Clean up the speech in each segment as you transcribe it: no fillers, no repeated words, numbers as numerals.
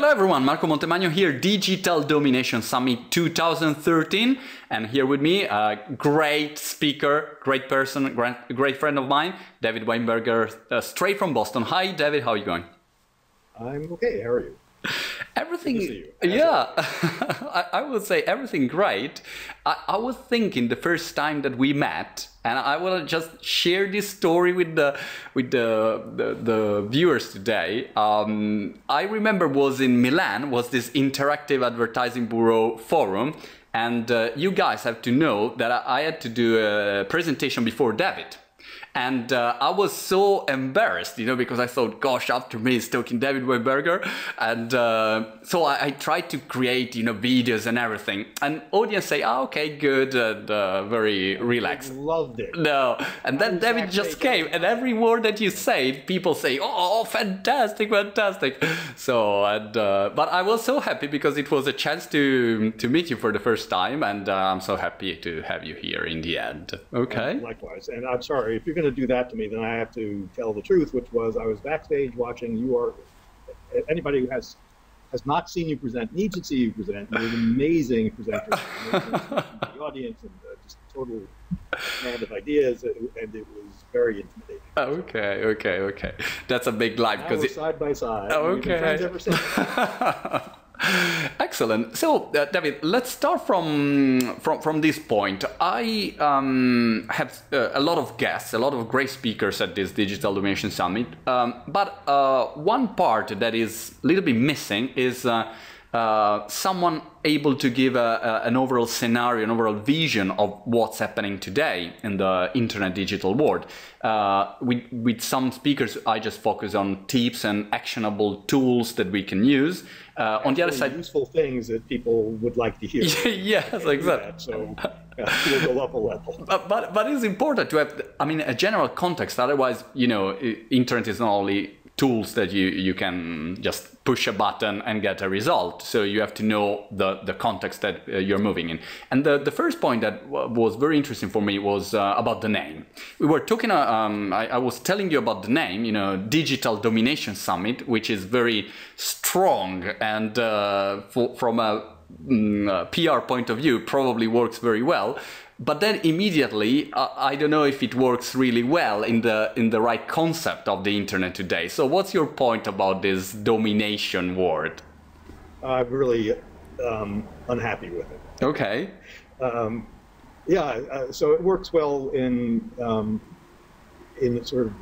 Hello everyone, Marco Montemagno here, Digital Domination Summit 2013, and here with me, a great speaker, great person, great friend of mine, David Weinberger, straight from Boston. Hi David, how are you going? I'm okay, how are you? Everything, Good to see you. yeah, I would say everything great. I was thinking the first time that we met, and I will just share this story with the viewers today. I remember was in Milan, was this interactive advertising bureau forum, and you guys have to know that I had to do a presentation before David. And I was so embarrassed, you know, because I thought, gosh, after me is talking David Weinberger. And so I tried to create, you know, videos and everything. And audience say, oh, okay, good, and very relaxed. I loved it. No, and then David just came, and every word that you say, people say, oh, fantastic, fantastic. So, and but I was so happy because it was a chance to meet you for the first time, and I'm so happy to have you here in the end. Okay. Likewise, and I'm sorry, if you're going to do that to me, then I have to tell the truth, which was I was backstage watching you. Are anybody who has not seen you present needs to see you present. You're an amazing presenter, the audience, and just a total command of ideas, and it was very intimidating. Okay. That's a big lie because it's side by side. Okay. We've been friends ever since. Excellent. So, David, let's start from this point. I have a lot of guests, a lot of great speakers at this Digital Domination Summit, but one part that is a little bit missing is someone able to give an overall scenario, an overall vision of what's happening today in the internet digital world. With some speakers, I just focus on tips and actionable tools that we can use. On the other side, useful things that people would like to hear. Yes, exactly. So we'll go up a level. But it's important to have, I mean, a general context. Otherwise, you know, internet is not only tools that you can just push a button and get a result. So you have to know the context that you're moving in. And the first point that was very interesting for me was about the name. We were talking, I was telling you about the name, you know, Digital Domination Summit, which is very strong and from a PR point of view probably works very well. But then immediately, I don't know if it works really well in the right concept of the internet today. So what's your point about this domination word? I'm really unhappy with it. Okay. So it works well in sort of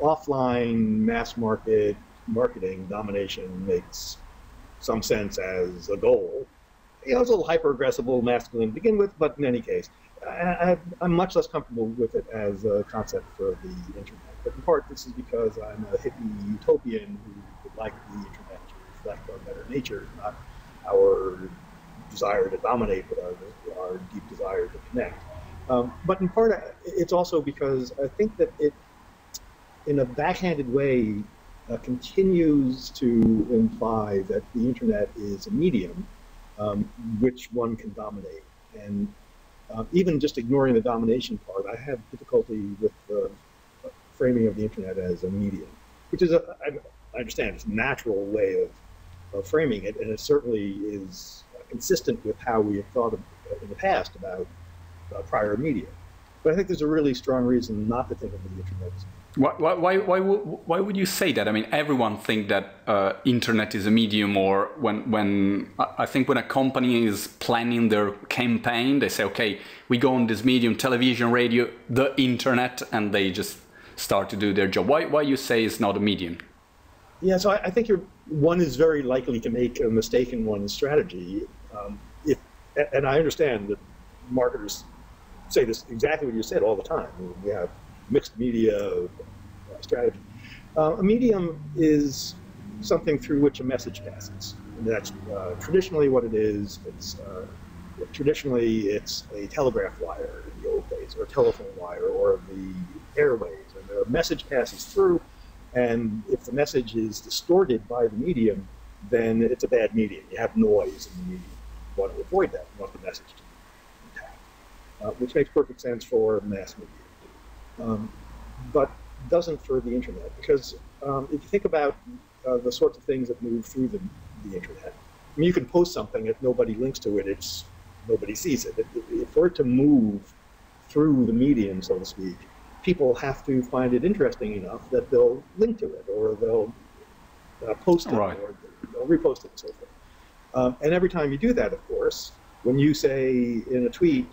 offline mass market marketing. Domination makes some sense as a goal. You know, it's a little hyper-aggressive, a little masculine to begin with, but in any case, I'm much less comfortable with it as a concept for the internet. But in part, this is because I'm a hippie utopian who would like the internet to reflect our better nature, not our desire to dominate, but our deep desire to connect. But in part, it's also because I think that it, in a backhanded way, continues to imply that the internet is a medium which one can dominate. And even just ignoring the domination part, I have difficulty with the framing of the internet as a medium, which is, I understand, it's a natural way of framing it, and it certainly is consistent with how we have thought in the past about prior media. But I think there's a really strong reason not to think of the internet as a medium. Why would you say that? I mean, everyone thinks that internet is a medium, or when I think when a company is planning their campaign, they say, okay, we go on this medium, television, radio, the internet, and they just start to do their job. Why you say it's not a medium? Yeah, so I think one is very likely to make a mistake in one's strategy. And I understand that marketers say this exactly what you said all the time. We have mixed media strategy. A medium is something through which a message passes. And that's traditionally what it is. Traditionally, it's a telegraph wire in the old days, or a telephone wire, or the airwaves. And the message passes through, and if the message is distorted by the medium, then it's a bad medium. You have noise in the medium. You want to avoid that. You want the message to be intact, which makes perfect sense for mass media. But doesn't for the internet, because if you think about the sorts of things that move through the internet. I mean, you can post something, if nobody links to it, nobody sees it. For it to move through the medium, so to speak, people have to find it interesting enough that they'll link to it, or they'll post it, right, or they'll repost it, and so forth. And every time you do that, of course, when you say in a tweet,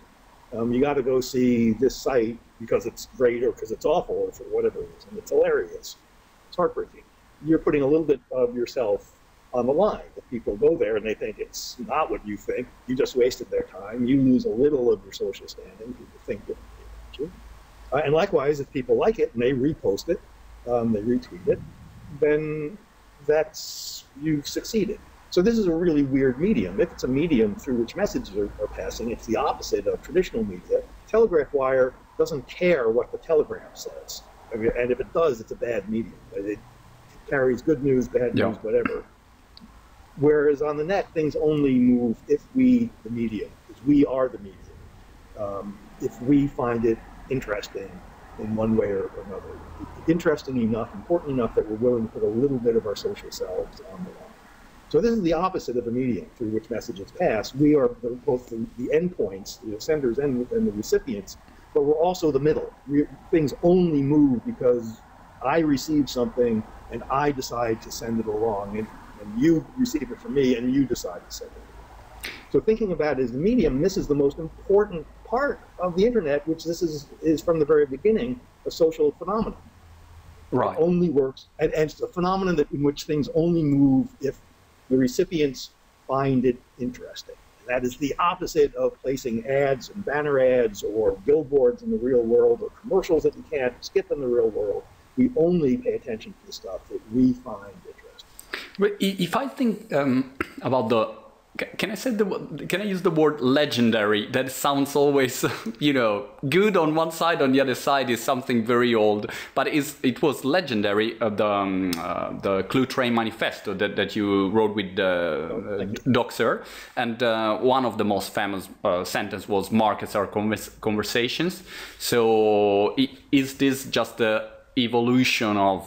you got to go see this site because it's great or because it's awful or for whatever reason, it's hilarious, it's heartbreaking, you're putting a little bit of yourself on the line. If people go there and they think it's not what you think, you just wasted their time, you lose a little of your social standing, people think differently about you. And likewise, if people like it and they repost it, they retweet it, then you've succeeded. So this is a really weird medium. If it's a medium through which messages are passing, it's the opposite of traditional media. Telegraph wire doesn't care what the telegram says. I mean, and if it does, it's a bad medium. It carries good news, bad news, whatever. Whereas on the net, things only move if we, the medium, because we are the medium. If we find it interesting in one way or another. Interesting enough, important enough that we're willing to put a little bit of our social selves on the line. So this is the opposite of the medium through which messages pass. We are both the endpoints, the senders and the recipients, but we're also the middle. Things only move because I receive something and I decide to send it along, and you receive it from me and you decide to send it. So thinking about it as the medium, this is the most important part of the internet, which this is from the very beginning a social phenomenon. Right. It only works, and it's a phenomenon in which things only move if the recipients find it interesting. And that is the opposite of placing ads and banner ads or billboards in the real world or commercials that you can't skip in the real world. We only pay attention to the stuff that we find interesting. But if I think about can I use the word legendary? That sounds always, good on one side, on the other side is something very old. But it was legendary, the Clue Train Manifesto that you wrote with Doxer. And one of the most famous sentences was markets are conversations. So is this just the evolution of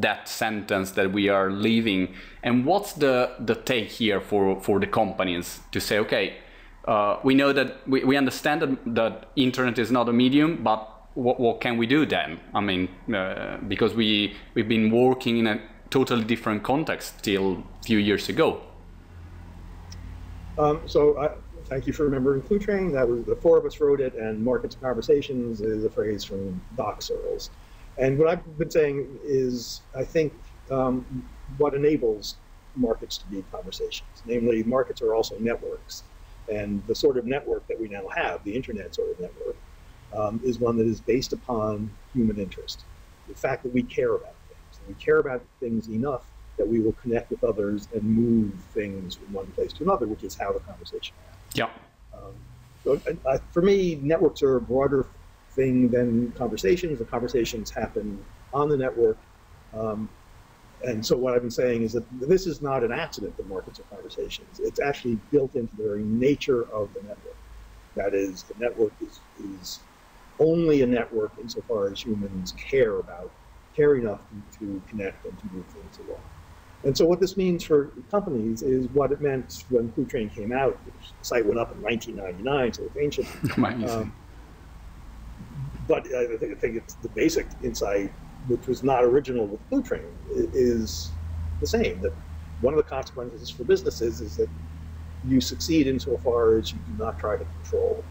that sentence that we are living, and what's the take here for the companies to say, okay, we know that we understand that internet is not a medium, but what can we do then? I mean, because we've been working in a totally different context till a few years ago. Thank you for remembering Clue Train. That was the four of us wrote it, and markets and conversations is a phrase from Doc Searles. And what I've been saying is, I think, what enables markets to be conversations. Namely, markets are also networks. And the sort of network that we now have, the internet sort of network, is one that is based upon human interest. The fact that we care about things. And we care about things enough that we will connect with others and move things from one place to another, which is how the conversation happens. Yeah. For me, networks are a broader thing than conversations. The conversations happen on the network. And so what I've been saying is that this is not an accident, that markets are conversations. It's actually built into the very nature of the network. That is, the network is only a network insofar as humans care enough to connect and to move things along. And so what this means for companies is what it meant when Clue Train came out. The site went up in 1999, so it's ancient. But I think it's the basic insight, which was not original with Clue Train, is the same. That one of the consequences for businesses is that you succeed insofar as you do not try to control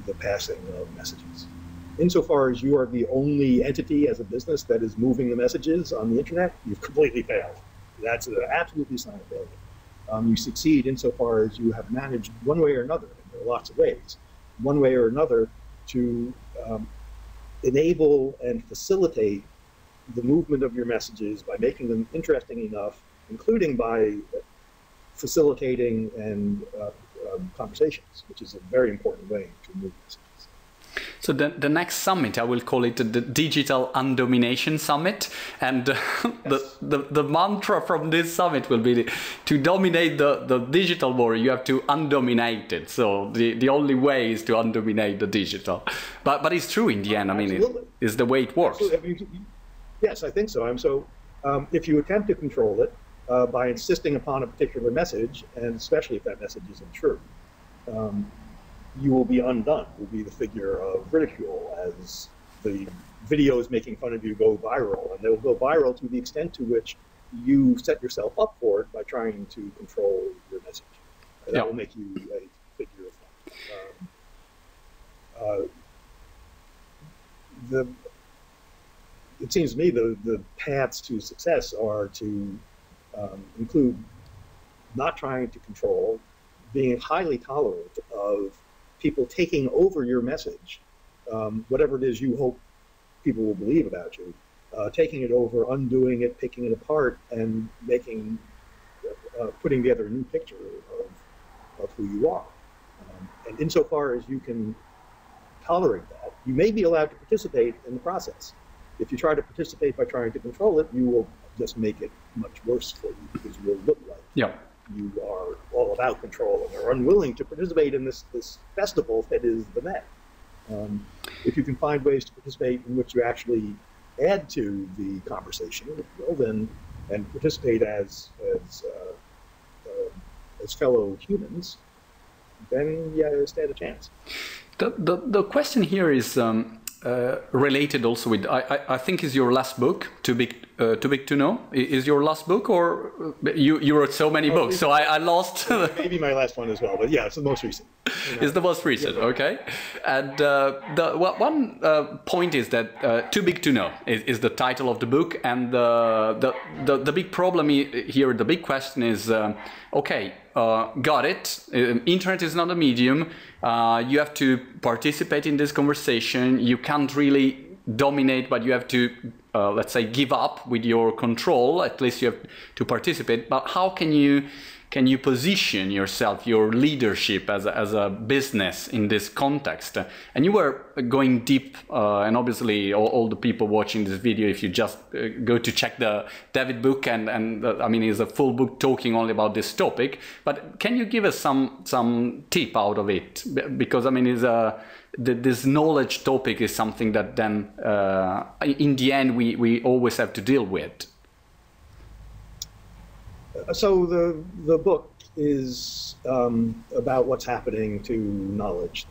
the passing of messages. Insofar as you are the only entity as a business that is moving the messages on the internet, you've completely failed. That's an absolutely sign of failure. You succeed insofar as you have managed one way or another, and there are lots of ways, one way or another, to enable and facilitate the movement of your messages by making them interesting enough, including by facilitating and conversations, which is a very important way to move messages. So the next summit, I will call it the Digital Undomination Summit, and Yes. the mantra from this summit will be to dominate the digital world. You have to undominate it. So the only way is to undominate the digital. But it's true in the end. I mean, it's the way it works. Yes, I think so. If you attempt to control it by insisting upon a particular message, and especially if that message isn't true, you will be undone. You'll be the figure of ridicule as the videos making fun of you go viral, and they will go viral to the extent to which you set yourself up for it by trying to control your message. That will make you a figure of fun. It seems to me the paths to success are to include not trying to control, being highly tolerant of people taking over your message, whatever it is you hope people will believe about you, taking it over, undoing it, picking it apart, and making, putting together a new picture of who you are. And insofar as you can tolerate that, you may be allowed to participate in the process. If you try to participate by trying to control it, you will just make it much worse for you, because you will look like you are all about control and are unwilling to participate in this festival that is the net. If you can find ways to participate in which you actually add to the conversation, well, then, and participate as fellow humans, then you stand a chance. The question here is related also with, I think is your last book, Too Big to Know. Is your last book, or you wrote so many books, so I lost. Maybe my last one as well, but yeah, it's the most recent. It's the most recent, okay. And one point is that Too Big to Know is the title of the book, and the big problem here, the big question is, okay, got it, internet is not a medium, you have to participate in this conversation, you can't really dominate, but you have to, let's say, give up with your control, at least you have to participate, but how can you position yourself, your leadership as a business in this context? And you were going deep, and obviously all the people watching this video, if you just go to check the David book, and I mean, it's a full book talking only about this topic, but can you give us some tip out of it? Because I mean, this knowledge topic is something that then, in the end, we always have to deal with. So the book is about what's happening to knowledge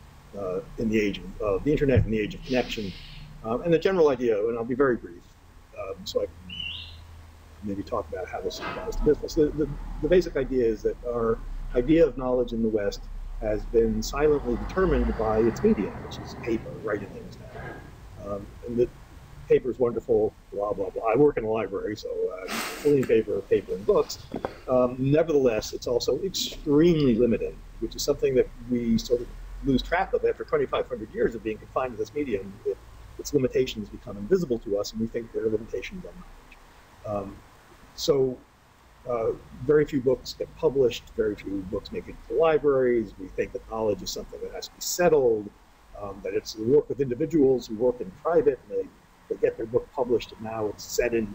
in the age of the internet and the age of connection, and the general idea, and I'll be very brief, so I can maybe talk about how this applies to business. The basic idea is that our idea of knowledge in the West has been silently determined by its medium, which is paper, writing things down. And the paper is wonderful, blah, blah, blah. I work in a library, so fully in favor of paper and books. Nevertheless, it's also extremely limiting, which is something that we sort of lose track of after 2,500 years of being confined to this medium. Its limitations become invisible to us, and we think there are limitations on knowledge. Very few books get published, very few books make it to libraries. We think that knowledge is something that has to be settled, that it's the work of individuals who work in private, and they get their book published, and now it's set in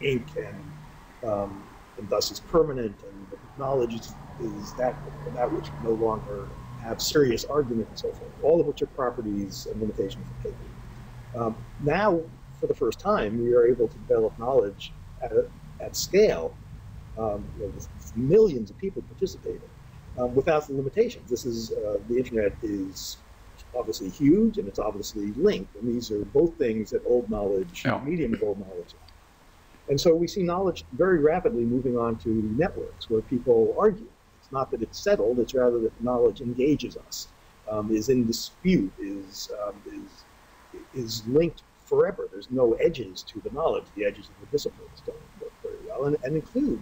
ink, and thus is permanent, and knowledge is that about which we no longer have serious argument and so forth, all of which are properties and limitations of paper. Now, for the first time, we are able to develop knowledge at scale, with millions of people participating, without the limitations. This is, the internet is obviously huge, and it's obviously linked, and these are both things that old knowledge, medium of old knowledge. And so we see knowledge very rapidly moving on to networks where people argue. It's not that it's settled, it's rather that knowledge engages us, is in dispute, is linked forever. There's no edges to the knowledge. The edges of the disciplines don't work very well, and include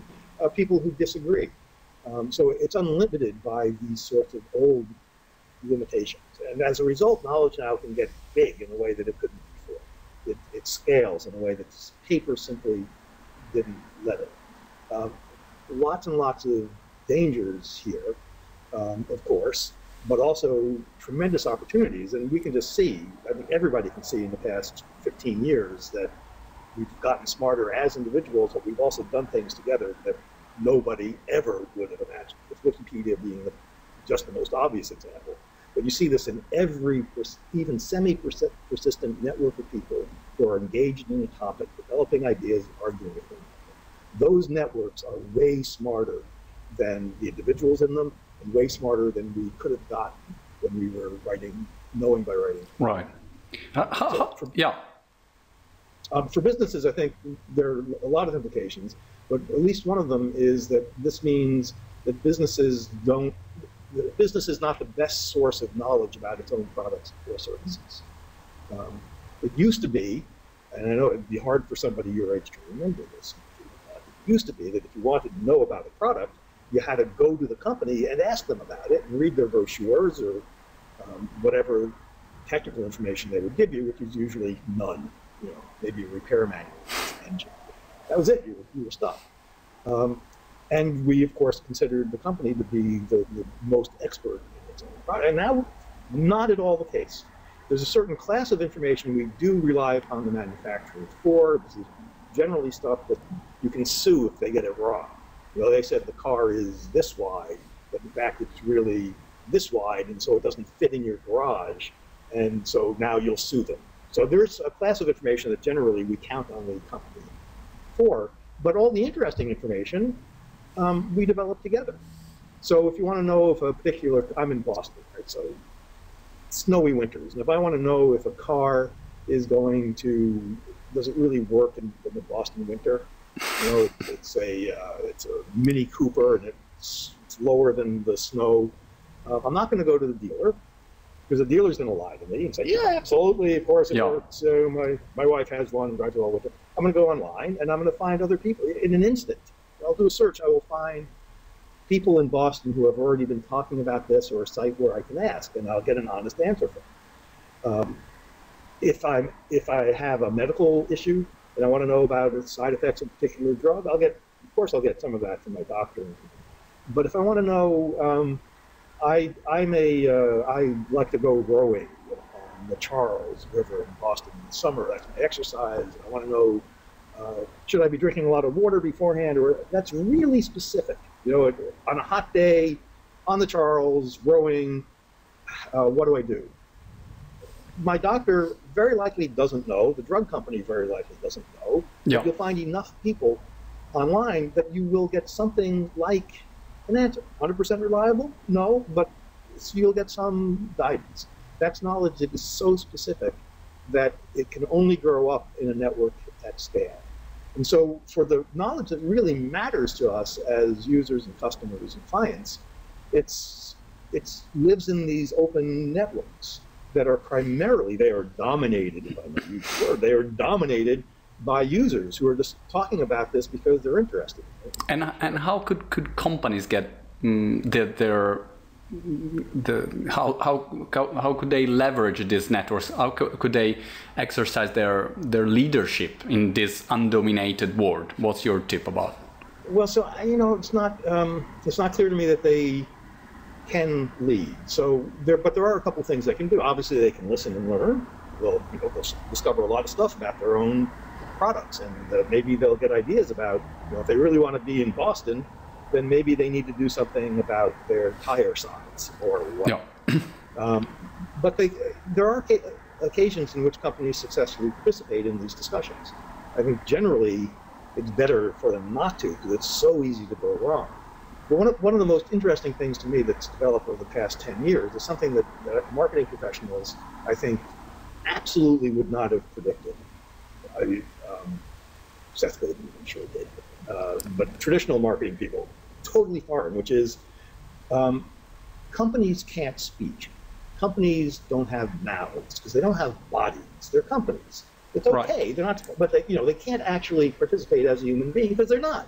people who disagree. So it's unlimited by these sorts of old limitations. And as a result, knowledge now can get big in a way that it couldn't before. It scales in a way that paper simply didn't let it. Lots and lots of dangers here, of course, but also tremendous opportunities. And we can just see, I think everybody can see in the past 15 years that we've gotten smarter as individuals, but we've also done things together that nobody ever would have imagined, with Wikipedia being just the most obvious example. But you see this in every, even semi-persistent network of people who are engaged in a topic, developing ideas, arguing with them. those networks are way smarter than the individuals in them, and way smarter than we could have gotten when we were knowing by writing. Right. Yeah. For businesses, I think there are a lot of implications, but at least one of them is that this means that business is not the best source of knowledge about its own products or services. It used to be, and I know it'd be hard for somebody your age to remember this, it used to be that if you wanted to know about a product, you had to go to the company and ask them about it and read their brochures or whatever technical information they would give you, which is usually none. You know, maybe a repair manual engine. That was it. You were stuck. And we, of course, considered the company to be the most expert in its own product. And now, not at all the case. There's a certain class of information we do rely upon the manufacturers for. This is generally stuff that you can sue if they get it wrong. You know, they said the car is this wide, but in fact it's really this wide, and so it doesn't fit in your garage, and so now you'll sue them. So there's a class of information that generally we count on the company for, but all the interesting information we develop together. So if you want to know if a particular, I'm in Boston, right? So snowy winters, and if I want to know if a car is going to, does it really work in the Boston winter? You know, it's a Mini Cooper and it's lower than the snow. I'm not going to go to the dealer because the dealer's going to lie to me and say, yeah, absolutely, of course it works. My wife has one, drives it all with her. I'm going to go online and I'm going to find other people in an instant. I'll do a search. I will find people in Boston who have already been talking about this, or a site where I can ask, and I'll get an honest answer from them. If I have a medical issue and I want to know about the side effects of a particular drug, I'll get some of that from my doctor. But if I want to know, I like to go rowing on the Charles River in Boston in the summer. That's my exercise. And I want to know, should I be drinking a lot of water beforehand? Or that's really specific. You know, on a hot day, on the Charles, rowing, what do I do? My doctor very likely doesn't know. The drug company very likely doesn't know. Yeah. You'll find enough people online that you will get something like an answer. 100% reliable? No, but you'll get some guidance. That's knowledge that is so specific that it can only grow up in a network at scale. And so for the knowledge that really matters to us as users and customers and clients, it lives in these open networks that are primarily, they are dominated, if I may use the word, they are dominated by users who are just talking about this because they're interested. And how could companies get how could they leverage these networks? How could they exercise their leadership in this undominated world? What's your tip about? Well, so you know, it's not clear to me that they can lead. So but there are a couple things they can do. Obviously, they can listen and learn. They'll discover a lot of stuff about their own products, and maybe they'll get ideas about, you know, if they really want to be in Boston, then maybe they need to do something about their tire size or what. Yeah. But there are occasions in which companies successfully participate in these discussions. I think generally it's better for them not to, because it's so easy to go wrong. But one of the most interesting things to me that's developed over the past 10 years is something that marketing professionals, I think, absolutely would not have predicted. Seth Godin, I'm sure did. But traditional marketing people, totally foreign, which is companies can't speak. Companies don't have mouths because they don't have bodies. They're companies. It's okay. Right. They're not, but they can't actually participate as a human being because they're not.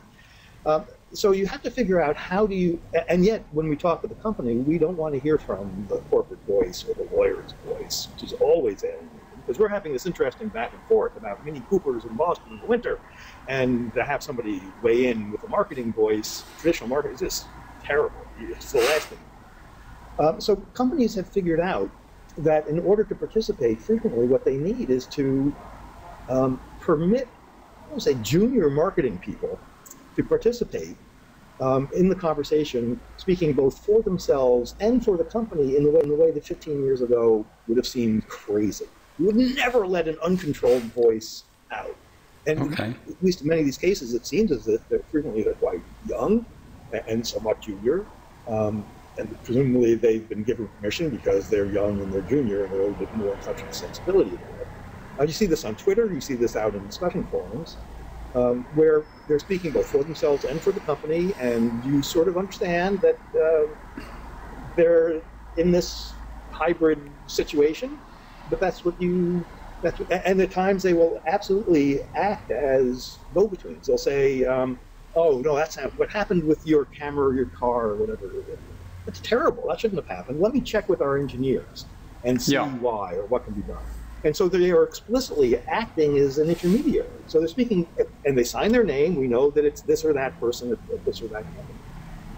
So you have to figure out how do you, and yet when we talk to the company, we don't want to hear from the corporate voice or the lawyer's voice, which is always alienating, because we're having this interesting back and forth about Mini Coopers in Boston in the winter, and to have somebody weigh in with a marketing voice, traditional marketing, is just terrible. It's the last thing. So companies have figured out that in order to participate frequently, what they need is to permit, I would say, junior marketing people to participate in the conversation, speaking both for themselves and for the company in the way that 15 years ago would have seemed crazy. You would never let an uncontrolled voice out. And Okay. at least in many of these cases, it seems as if they're quite young and somewhat junior. And presumably they've been given permission because they're young and they're junior and they're a little bit more in touch with the sensibility of it. You see this on Twitter, you see this out in discussion forums, where they're speaking both for themselves and for the company, and you sort of understand that they're in this hybrid situation, but and at times they will absolutely act as go-betweens. They'll say, oh, no, that's not what happened with your camera or your car or whatever. That's terrible. That shouldn't have happened. Let me check with our engineers and see why or what can be done. And so they are explicitly acting as an intermediary. So they're speaking, and they sign their name. We know that it's this or that person at this or that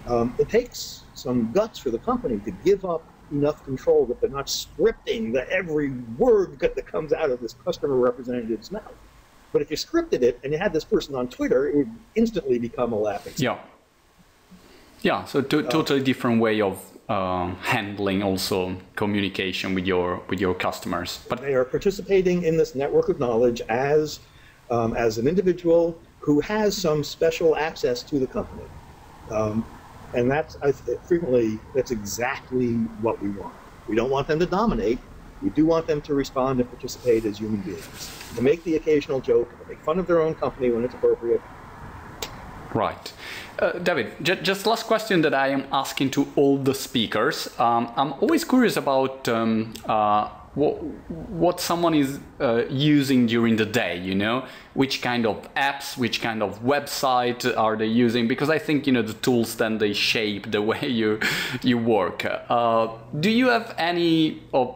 company. It takes some guts for the company to give up enough control that they're not scripting every word that comes out of this customer representative's mouth. But if you scripted it and you had this person on Twitter, it would instantly become a laughing stock. Yeah, so totally different way of handling also communication with your customers. But they are participating in this network of knowledge as an individual who has some special access to the company. And frequently, that's exactly what we want. We don't want them to dominate. We do want them to respond and participate as human beings, to make the occasional joke, to make fun of their own company when it's appropriate. Right. David, just last question that I am asking to all the speakers. I'm always curious about what someone is using during the day, you know, which kind of apps, which kind of website are they using, because I think, you know, the tools then they shape the way you work. Do you have any of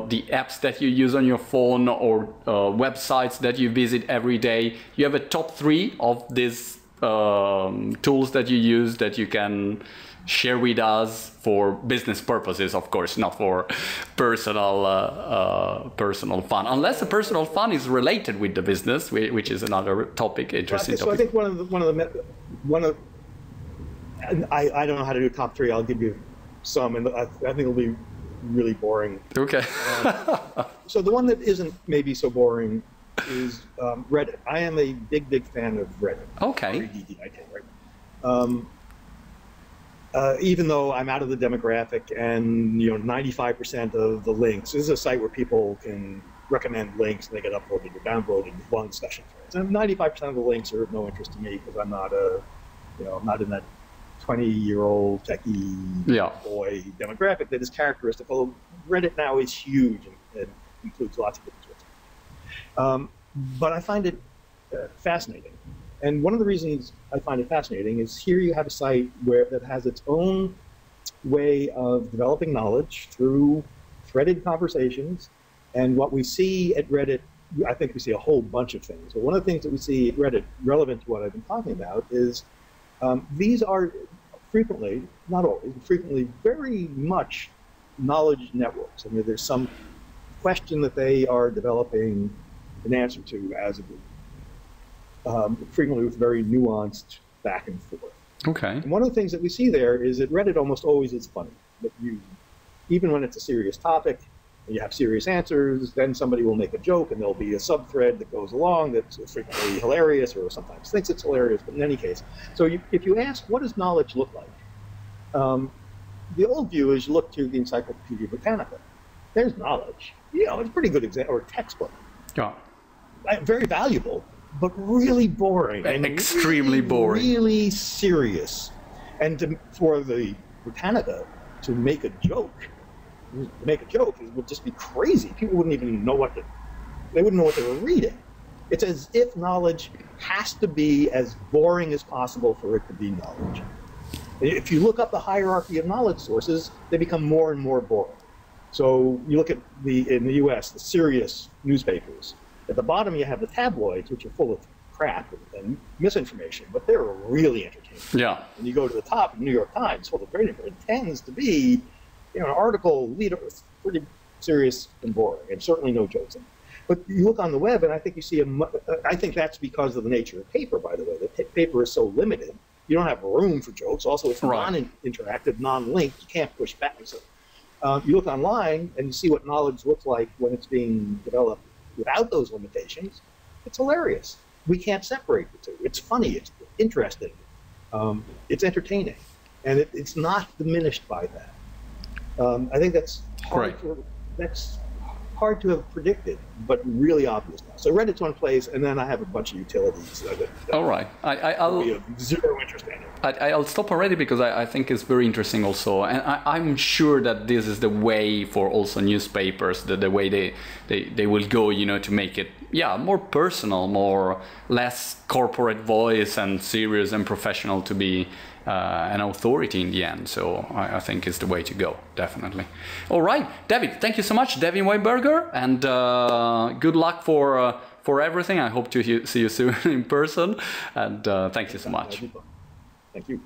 the apps that you use on your phone or websites that you visit every day? You have a top 3 of these tools that you use that you can share with us for business purposes, of course, not for personal fun, unless the personal fun is related with the business, which is another topic, interesting topic. So I think I don't know how to do top 3. I'll give you some, and I think it'll be really boring. Okay. So the one that isn't maybe so boring is Reddit. I am a big fan of Reddit. Okay. R-E-D-D-I-T, right? Even though I'm out of the demographic, and 95% of the links, this is a site where people can recommend links and they get uploaded or downloaded in long discussion threads. And 95% of the links are of no interest to me because I'm not I'm not in that 20-year-old techie boy demographic that is characteristic. Although Reddit now is huge and includes lots of different sorts. But I find it fascinating. And one of the reasons I find it fascinating is here you have a site that has its own way of developing knowledge through threaded conversations. And what we see at Reddit, I think we see a whole bunch of things. But one of the things that we see at Reddit relevant to what I've been talking about is these are frequently, not always, but frequently very much knowledge networks. I mean, there's some question that they are developing an answer to as a group. Frequently with very nuanced back and forth. Okay. And one of the things that we see there is that Reddit almost always is funny. That even when it's a serious topic and you have serious answers, then somebody will make a joke and there'll be a sub-thread that goes along that's frequently hilarious or sometimes thinks it's hilarious, but in any case. So if you ask, what does knowledge look like? The old view is you look to the Encyclopedia Britannica. There's knowledge. It's a pretty good example, or textbook. Yeah. Very valuable, but really boring. And extremely boring. Really serious. And for the Britannica to make a joke it would just be crazy. People wouldn't even know they wouldn't know what they were reading. It's as if knowledge has to be as boring as possible for it to be knowledge. If you look up the hierarchy of knowledge sources, they become more and more boring. So you look at in the US, the serious newspapers. At the bottom, you have the tabloids, which are full of crap and misinformation, but they're really entertaining. Yeah. And you go to the top, New York Times, full of great information. It tends to be, an article leader, pretty serious and boring, and certainly no jokes in it. But you look on the web, and I think you see I think that's because of the nature of paper, by the way. The paper is so limited. You don't have room for jokes. Also, it's non-interactive, non-linked. You can't push back. So, you look online, and you see what knowledge looks like when it's being developed without those limitations, It's hilarious. We can't separate the two. It's funny. It's interesting. It's entertaining, and it's not diminished by that. I think that's hard to have predicted, but really obvious now. So Reddit's one place, and then I have a bunch of utilities. All right, I'll be of zero interest in it. I'll stop already because I think it's very interesting also, and I'm sure that this is the way for also newspapers, the way they will go, you know, to make it more personal, less corporate voice and serious and professional to be an authority in the end. So I think it's the way to go, definitely. All right, David, thank you so much, David Weinberger, and good luck for everything. I hope to see you soon in person, and thank you so much. Thank you.